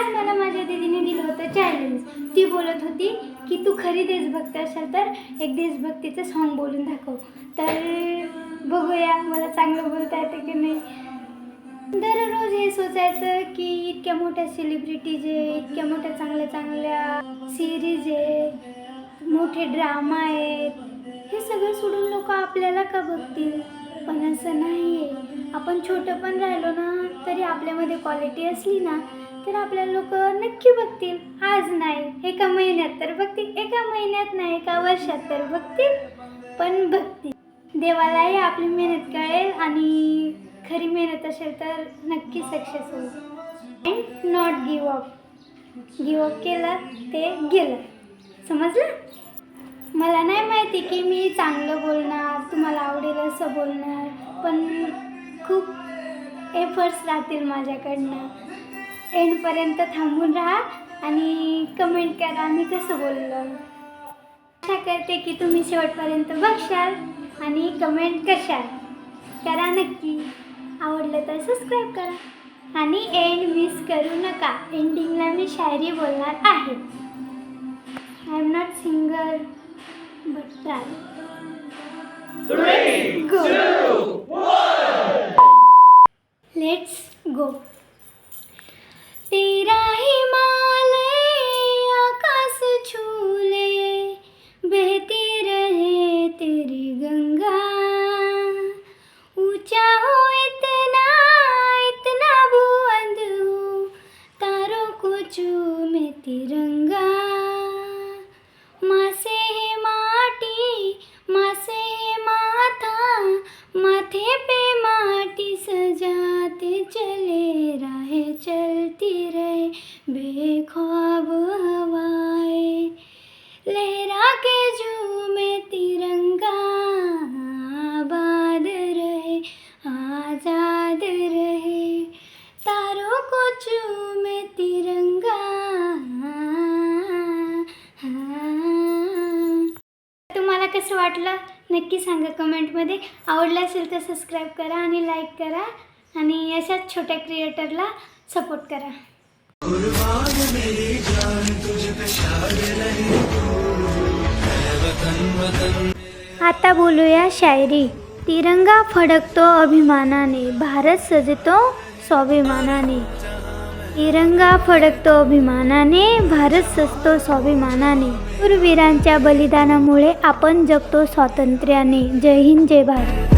आज मला माझ्या दीदीने दिलं होतं चॅलेंज. ती बोलत होती की तू खरी देशभक्त असेल तर एक देशभक्तीचं सॉन्ग बोलून दाखव. तर बघूया मला चांगलं बोलता येतं की नाही. दररोज हे सोचायचं की इतक्या मोठ्या सेलिब्रिटीज आहे, इतक्या मोठ्या चांगल्या चांगल्या सिरीज आहे, मोठे ड्रामा आहेत, हे सगळं सोडून लोक आपल्याला का बघतील. पण असं नाही आहे. आपण छोटं पण राहिलो ना तरी आपल्यामध्ये क्वालिटी असली ना तर आपल्याला लोक नक्की बघतील. आज नाही एका महिन्यात तर बघतील, एका महिन्यात नाही एका वर्षात तर बघतील, पण बघतील. देवालाही आपली मेहनत कळेल आणि खरी मेहनत असेल तर नक्की सक्सेस होईल. And not give up. Give up केलं ते गेलं. समजलं. मला नाही माहिती की मी चांगलं बोलणार, तुम्हाला आवडेल असं बोलणार, पण खूप एफर्ट्स राहतील माझ्याकडनं. एंडपर्यंत थांबून राहा आणि कमेंट करा मी कसं बोललो. आशा करते की तुम्ही शेवटपर्यंत बघशाल आणि कमेंट करशाल. करा नक्की. आवडलं तर सबस्क्राईब करा आणि एंड मिस करू नका. एंडिंगला मी शायरी बोलणार आहे. I am not singer but try. 3, 2, 1. Let's go. तेरा हिमालय आकाश छू ले, बहती रहे तेरी गंगा, ऊंचा हो इतना इतना बुलंद हो, तारों को चूमे तिरंगा. माँ से है माटी, माँ से है माथा, माथे पे माटी सजाते चले, राहें चलती रहे बेख्वाब हवाएं, लहरा के झूमे तिरंगा, आबाद रहे आज़ाद रहे, तारों को चूमे तिरंगा. तुम्हाला कसं वाटलं नक्की सांगा कमेंटमध्ये. आवडलं असेल तर सबस्क्राईब करा आणि लाईक करा आणि अशाच छोट्या क्रिएटरला सपोर्ट करा. आता बोलूया शायरी. तिरंगा फडकतो अभिमानाने, भारत सजतो स्वाभिमानाने. तिरंगा फडकतो अभिमानाने, भारत सजतो स्वाभिमानाने. शूरवीरांच्या बलिदानामुळे आपण जगतो स्वातंत्र्याने. जय हिंद, जय भारत.